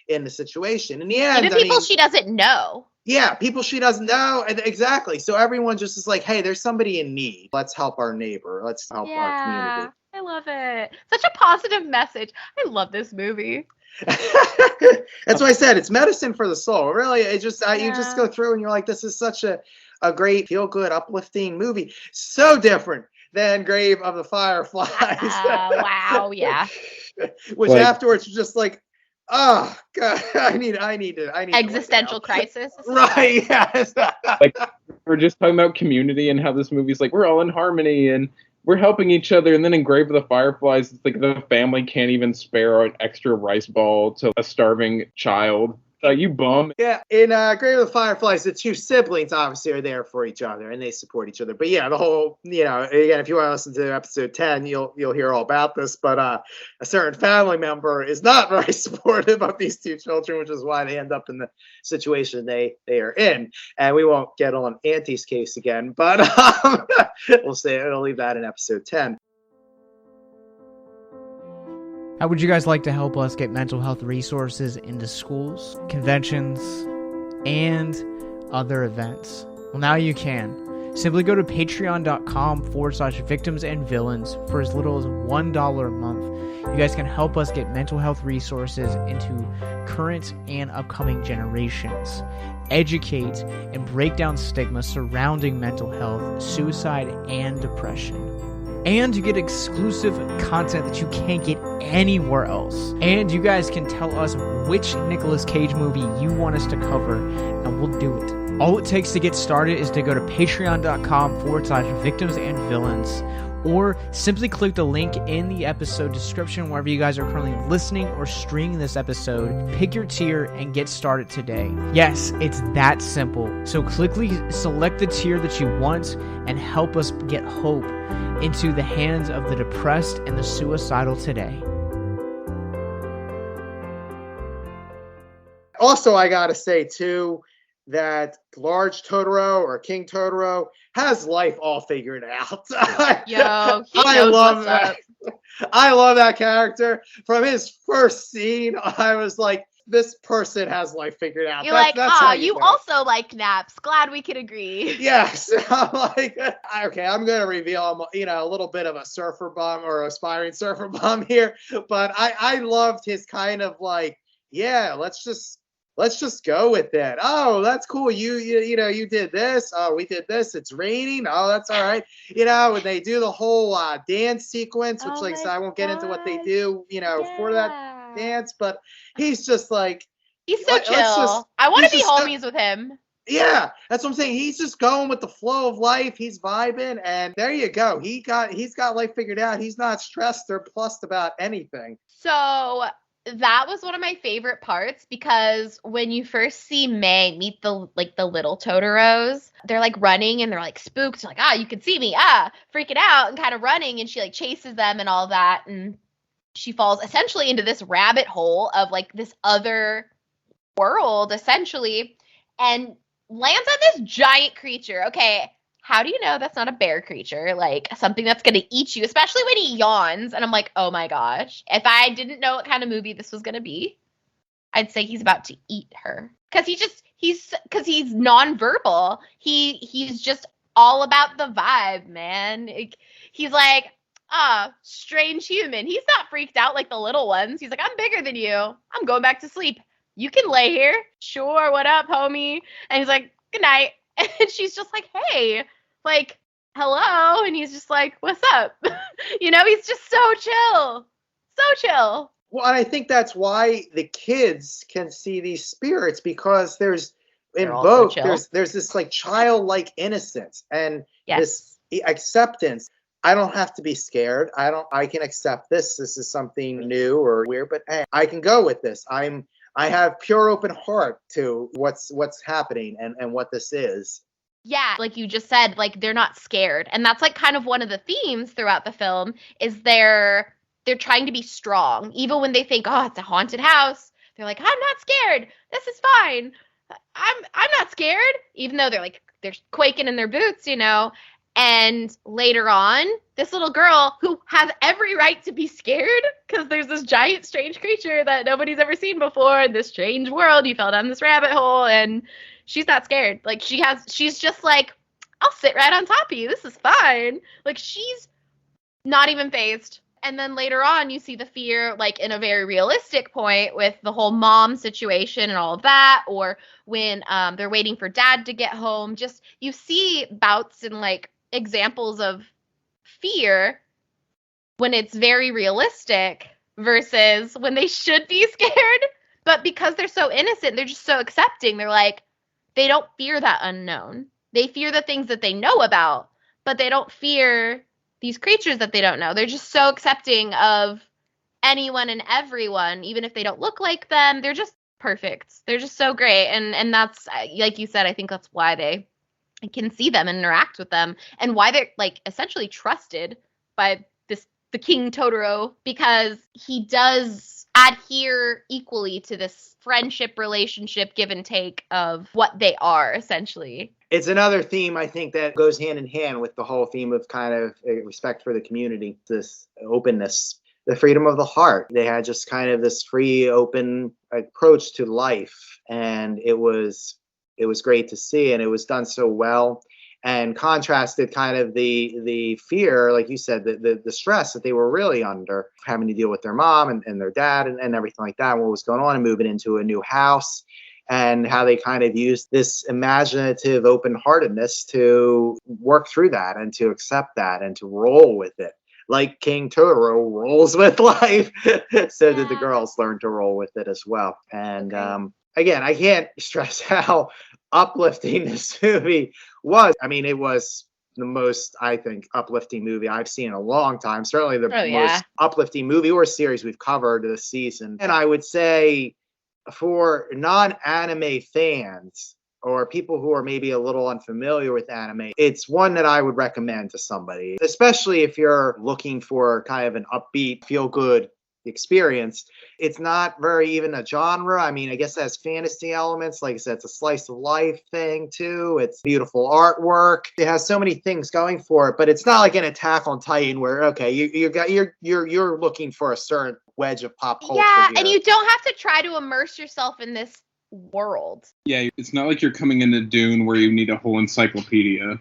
A: in the situation. In the end,
B: even people she doesn't know.
A: Yeah, people she doesn't know. Exactly. So everyone just is like, hey, there's somebody in need. Let's help our neighbor. Let's help our community.
B: I love it. Such a positive message. I love this movie.
A: That's why I said it's medicine for the soul. Really, you just go through and you're like, this is such a great, feel-good, uplifting movie. So different than Grave of the Fireflies.
B: Wow, yeah.
A: Which afterwards you're just like, oh God, I need
B: existential crisis.
A: Right, yes.
C: We're just talking about community and how this movie's we're all in harmony and we're helping each other. And then in Grave of the Fireflies, it's the family can't even spare an extra rice ball to a starving child. You bum.
A: Yeah, in Grave of the Fireflies, the two siblings obviously are there for each other and they support each other. But yeah, the whole, again, if you want to listen to episode 10, you'll hear all about this. But a certain family member is not very supportive of these two children, which is why they end up in the situation they are in. And we won't get on Auntie's case again, but we'll leave that in episode 10.
D: How would you guys like to help us get mental health resources into schools, conventions, and other events? Well, now you can. Simply go to patreon.com/victims and villains for as little as $1 a month. You guys can help us get mental health resources into current and upcoming generations, educate and break down stigma surrounding mental health, suicide, and depression. And you get exclusive content that you can't get anywhere else. And you guys can tell us which Nicolas Cage movie you want us to cover, and we'll do it. All it takes to get started is to go to patreon.com/victims and villains, or simply click the link in the episode description wherever you guys are currently listening or streaming this episode. Pick your tier and get started today. Yes, it's that simple. So quickly select the tier that you want and help us get hope into the hands of the depressed and the suicidal today.
A: Also, I gotta say too that Large Totoro or King Totoro has life all figured out.
B: Yo, he
A: I
B: knows
A: love
B: what's
A: that.
B: up.
A: I love that character. From his first scene, I was like, this person has life figured out.
B: You're like,
A: how
B: you
A: know.
B: also like naps. Glad we could agree.
A: Yes. I'm like, okay, I'm going to reveal, a little bit of a surfer bum or aspiring surfer bum here. But I loved his kind of like, yeah, let's just go with it. Oh, that's cool. You did this. Oh, we did this. It's raining. Oh, that's all right. When they do the whole dance sequence, which I won't get into what they do, for that dance, but he's just like,
B: he's so chill. I want to be homies with him.
A: Yeah, that's what I'm saying. He's just going with the flow of life. He's vibing, and there you go. He's got life figured out. He's not stressed or plussed about anything.
B: So that was one of my favorite parts, because when you first see May meet the little Totoros, they're like running and they're like spooked, like, you can see me, freaking out and kind of running, and she like chases them and all that, and she falls essentially into this rabbit hole of like this other world essentially, and lands on this giant creature. Okay, how do you know that's not a bear creature? Like something that's going to eat you, especially when he yawns. And I'm like, oh my gosh. If I didn't know what kind of movie this was going to be, I'd say he's about to eat her. Because he's nonverbal. He's just all about the vibe, man. He's like, strange human. He's not freaked out like the little ones. He's like, I'm bigger than you. I'm going back to sleep. You can lay here. Sure, what up, homie? And he's like, good night. And she's just like, hey, like, hello. And he's just like, what's up? He's just so chill. So chill.
A: Well, and I think that's why the kids can see these spirits, because there's this like childlike innocence and this acceptance. I don't have to be scared. I can accept this. This is something new or weird, but hey, I can go with this. I have pure open heart to what's happening and what this is.
B: Yeah, like you just said, like they're not scared. And that's like kind of one of the themes throughout the film is they're trying to be strong. Even when they think, oh, it's a haunted house, they're like, I'm not scared. This is fine. I'm not scared. Even though they're quaking in their boots, And later on, this little girl who has every right to be scared because there's this giant strange creature that nobody's ever seen before in this strange world. You fell down this rabbit hole and she's not scared. Like she's just like, I'll sit right on top of you. This is fine. Like she's not even fazed. And then later on, you see the fear like in a very realistic point with the whole mom situation and all of that, or when they're waiting for dad to get home. Just you see bouts and like examples of fear when it's very realistic versus when they should be scared. But because they're so innocent, they're just so accepting. They're like, they don't fear that unknown. They fear the things that they know about, but they don't fear these creatures that they don't know. They're just so accepting of anyone and everyone, even if they don't look like them. They're just perfect. They're just so great. And that's, like you said, I think that's why they can see them and interact with them, and why they're like essentially trusted by the King Totoro, because he does adhere equally to this friendship relationship, give and take of what they are essentially.
A: It's another theme, I think, that goes hand in hand with the whole theme of kind of respect for the community, this openness, the freedom of the heart. They had just kind of this free, open approach to life, and it was great to see, and it was done so well. and contrasted kind of the fear, like you said, the stress that they were really under, having to deal with their mom and their dad and everything like that, and what was going on, and moving into a new house, and how they kind of used this imaginative open-heartedness to work through that and to accept that and to roll with it. Like King Totoro rolls with life, so did the girls learn to roll with it as well. And again, I can't stress how uplifting this movie was. I mean, it was the most, I think, uplifting movie I've seen in a long time. Certainly the most uplifting movie or series we've covered this season. And I would say for non-anime fans, or people who are maybe a little unfamiliar with anime, it's one that I would recommend to somebody, especially if you're looking for kind of an upbeat, feel-good experience. It's not very even a genre. I mean, I guess it has fantasy elements. Like I said, it's a slice of life thing too. It's beautiful artwork. It has so many things going for it, but it's not like an Attack on Titan where, okay, you're looking for a certain wedge of pop culture.
B: Yeah,
A: here.
B: And you don't have to try to immerse yourself in this world.
C: Yeah, it's not like you're coming into Dune where you need a whole encyclopedia.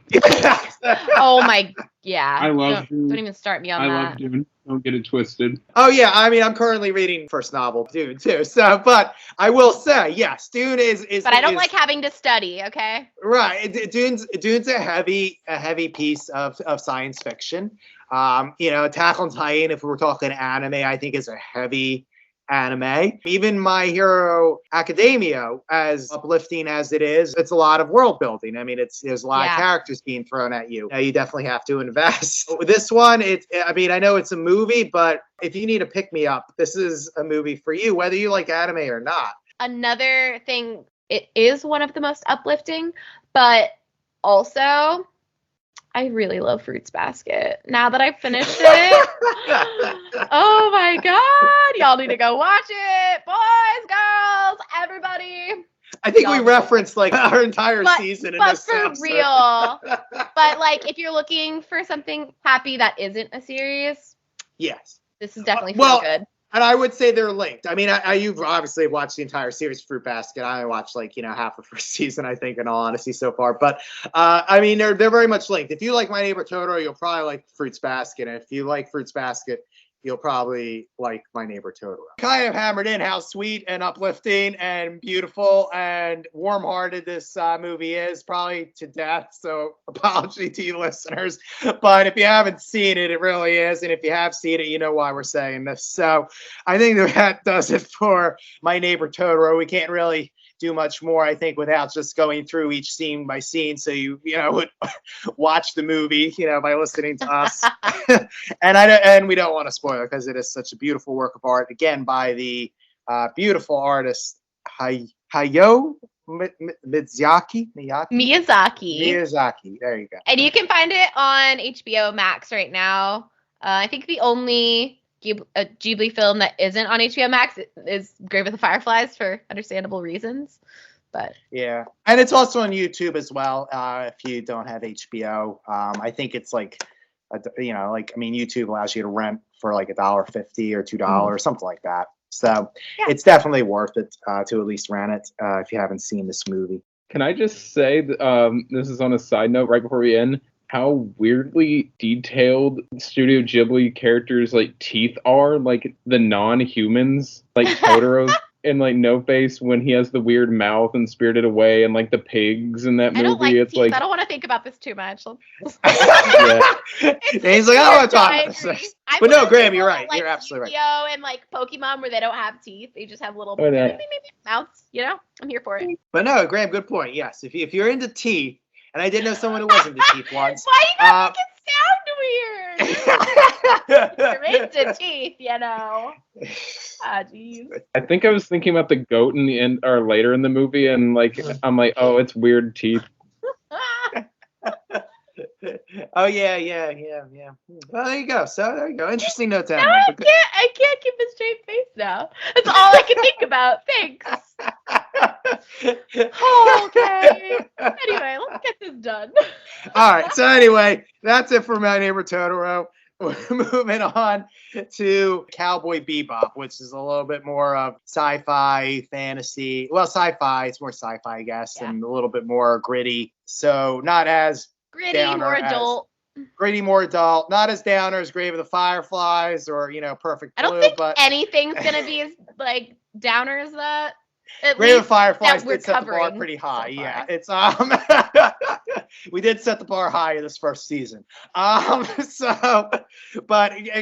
B: Oh my, yeah.
C: I love Dune.
B: Don't even start me on that.
C: I love Dune. Don't get it twisted.
A: Oh yeah, I mean, I'm currently reading first novel, Dune too. So, but I will say, yes, Dune is.
B: But I don't like having to study. Okay.
A: Right, Dune's a heavy piece of science fiction. Attack on Titan, if we're talking anime, I think is a heavy anime. Even My Hero Academia, as uplifting as it is, it's a lot of world building. I mean, there's a lot of characters being thrown at you. You definitely have to invest. With this one, I know it's a movie, but if you need a pick me up, this is a movie for you, whether you like anime or not.
B: Another thing, it is one of the most uplifting, but also I really love Fruits Basket. Now that I've finished it, oh my God, y'all need to go watch it, boys, girls, everybody.
A: I think we referenced like our entire season in this episode.
B: But for real. But like, if you're looking for something happy that isn't a series,
A: yes,
B: this is definitely feel good.
A: And I would say they're linked. I mean, you've obviously watched the entire series, Fruit Basket. I only watched half the first season, I think, in all honesty, so far. But I mean, they're very much linked. If you like My Neighbor Totoro, you'll probably like Fruits Basket. And if you like Fruits Basket, you'll probably like My Neighbor Totoro. Kind of hammered in how sweet and uplifting and beautiful and warm-hearted this movie is, probably to death. So apology to you listeners. But if you haven't seen it, it really is. And if you have seen it, you know why we're saying this. So I think that does it for My Neighbor Totoro. We can't really do much more, I think, without just going through each scene by scene, so you would watch the movie, by listening to us. and we don't want to spoil it because it is such a beautiful work of art, again, by the beautiful artist Hayao Miyazaki. There you go.
B: And you can find it on HBO Max right now. I think the only Ghibli film that isn't on HBO Max is Grave of the Fireflies, for understandable reasons. But
A: yeah, and it's also on YouTube as well. If you don't have HBO, I think it's YouTube allows you to rent for like $1.50 or $2, something like that. So it's definitely worth it to at least rent it if you haven't seen this movie.
C: Can I just say, this is on a side note right before we end, how weirdly detailed Studio Ghibli characters' teeth are, like the non-humans, like Totoro's and No Face when he has the weird mouth and Spirited Away, and the pigs in that movie.
B: I don't like
C: it's
B: teeth. I don't want to think about this too much.
A: Yeah. He's like, I don't want to talk about this. But no, Graham, you're right. You're absolutely right.
B: And Pokemon, where they don't have teeth, they just have little mouths. I'm here for it.
A: But no, Graham, good point. Yes, if you're into teeth. And I did know someone who was into teeth once.
B: Why you gotta make it sound weird? You're into teeth, Ah, jeez.
C: I think I was thinking about the goat in the end, or later in the movie, and I'm like, oh, it's weird teeth.
A: Oh yeah. Well, there you go. So there you go. Interesting note down.
B: I can't keep a straight face now. That's all I can think about. Thanks. Okay. Anyway, let's get this done.
A: All right. So anyway, that's it for My Neighbor Totoro. We're moving on to Cowboy Bebop, which is a little bit more of sci-fi, fantasy. Well, sci-fi. It's more sci-fi, I guess, and a little bit more gritty. So not as
B: Gritty,
A: downer
B: more
A: as
B: adult.
A: Gritty, more adult, not as downer as Grave of the Fireflies or Perfect
B: I
A: Blue.
B: don't think
A: but
B: anything's gonna be as like downer as that. At
A: Grave of
B: least
A: the Fireflies
B: that we're
A: did set the bar
B: covering
A: pretty high.
B: so
A: Yeah,
B: far.
A: it's we did set the bar high this first season. But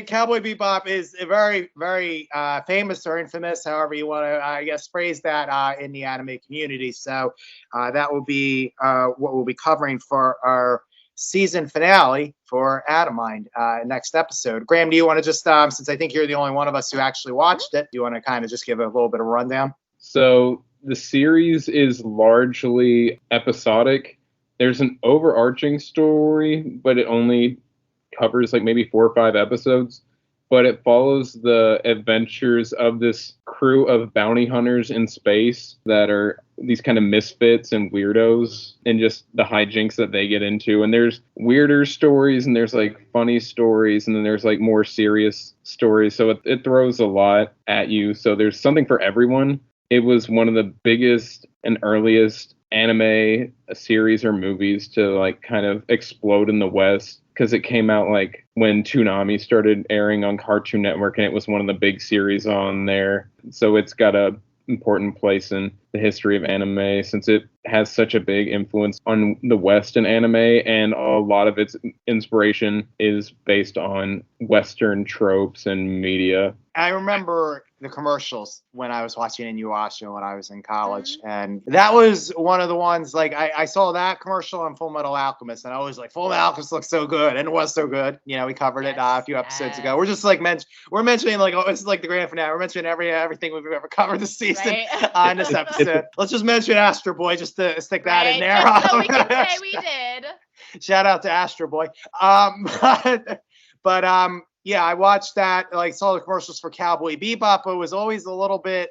A: Cowboy Bebop is a very, very famous or infamous, however you want to, I guess, phrase that in the anime community. So that will be what we'll be covering for our season finale for Animind next episode. Graham, do you want to just, since I think you're the only one of us who actually watched it, do you want to kind of just give a little bit of a rundown?
C: So the series is largely episodic. There's an overarching story, but it only covers like maybe 4 or 5 episodes. But it follows the adventures of this crew of bounty hunters in space that are these kind of misfits and weirdos, and just the hijinks that they get into. And there's weirder stories, and there's like funny stories, and then there's like more serious stories. So it throws a lot at you. So there's something for everyone. It was one of the biggest and earliest anime series or movies to like kind of explode in the West, because it came out like when Toonami started airing on Cartoon Network, and it was one of the big series on there. So it's got a important place in the history of anime, since it has such a big influence on the West in anime, and a lot of its inspiration is based on Western tropes and media.
A: I remember the commercials when I was watching Inuyasha when I was in college, and that was one of the ones, like I saw that commercial on Full Metal Alchemist, and I was like, Full Metal Alchemist looks so good, and it was so good. We covered it a few episodes ago. We're just like we're mentioning like, oh, this is like the grand finale. We're mentioning everything we've ever covered this season in this episode. Let's just mention Astro Boy just to stick that in there.
B: Just so we can say we did.
A: Shout out to Astro Boy. Yeah, I watched that, like saw the commercials for Cowboy Bebop, but it was always a little bit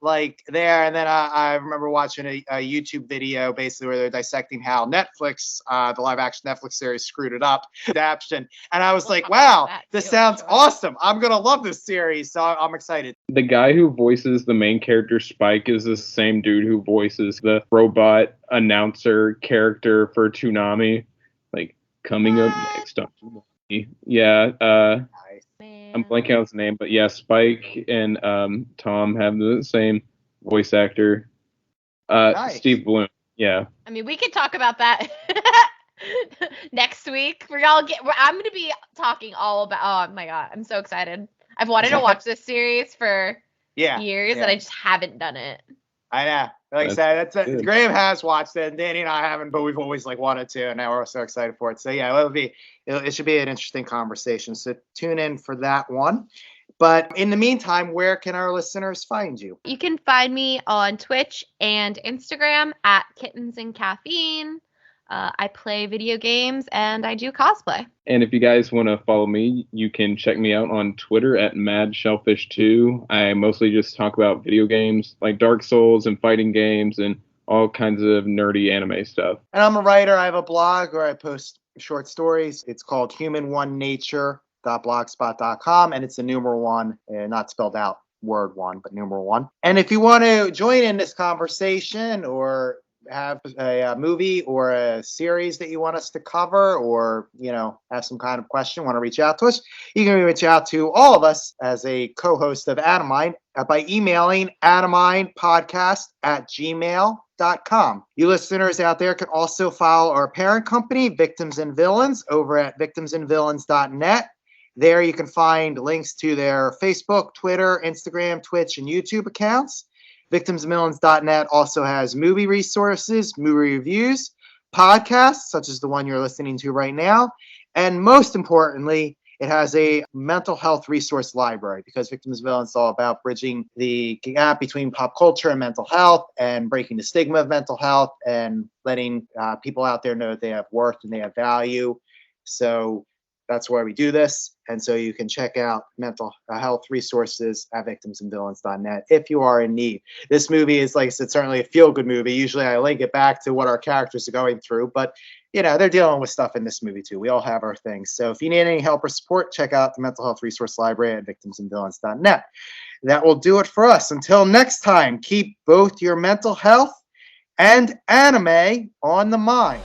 A: like there. And then I remember watching a YouTube video basically where they're dissecting how Netflix, the live action Netflix series, screwed it up. Adaption. And I was like, wow, this sounds awesome. I'm going to love this series. So I'm excited.
C: The guy who voices the main character, Spike, is the same dude who voices the robot announcer character for Toonami. Like, coming up next on Toonami. Yeah, I'm blanking on his name, but yeah, Spike and Tom have the same voice actor.
A: Nice.
C: Steve Bloom. Yeah.
B: I mean, we could talk about that next week. I'm gonna be talking all about. Oh my god, I'm so excited. I've wanted to watch this series for years, and I just haven't done it.
A: I know. Like I said, Graham has watched it, and Danny and I haven't, but we've always like wanted to, and now we're so excited for it. So yeah, it should be an interesting conversation. So tune in for that one. But in the meantime, where can our listeners find you?
B: You can find me on Twitch and Instagram at Kittens and Caffeine. I play video games and I do cosplay.
C: And if you guys want to follow me, you can check me out on Twitter at MadShellfish2. I mostly just talk about video games like Dark Souls and fighting games and all kinds of nerdy anime stuff.
A: And I'm a writer. I have a blog where I post short stories. It's called human1nature.blogspot.com, and it's the numeral 1, not spelled out word 1, but numeral 1. And if you want to join in this conversation or have a movie or a series that you want us to cover, or have some kind of question, want to reach out to us, you can reach out to all of us as a co-host of Animind by emailing animindpodcast@gmail.com. You listeners out there can also follow our parent company, Victims and Villains, over at victimsandvillains.net. There you can find links to their Facebook, Twitter, Instagram, Twitch, and YouTube accounts. Victimsandvillains.net also has movie resources, movie reviews, podcasts, such as the one you're listening to right now, and most importantly, it has a mental health resource library, because Victims and Villains is all about bridging the gap between pop culture and mental health, and breaking the stigma of mental health, and letting people out there know that they have worth and they have value. So that's why we do this. And so you can check out mental health resources at victimsandvillains.net if you are in need. This movie is, like I said, certainly a feel-good movie. Usually I link it back to what our characters are going through, but they're dealing with stuff in this movie too. We all have our things. So if you need any help or support, check out the mental health resource library at victimsandvillains.net. That will do it for us. Until next time, keep both your mental health and anime on the mind.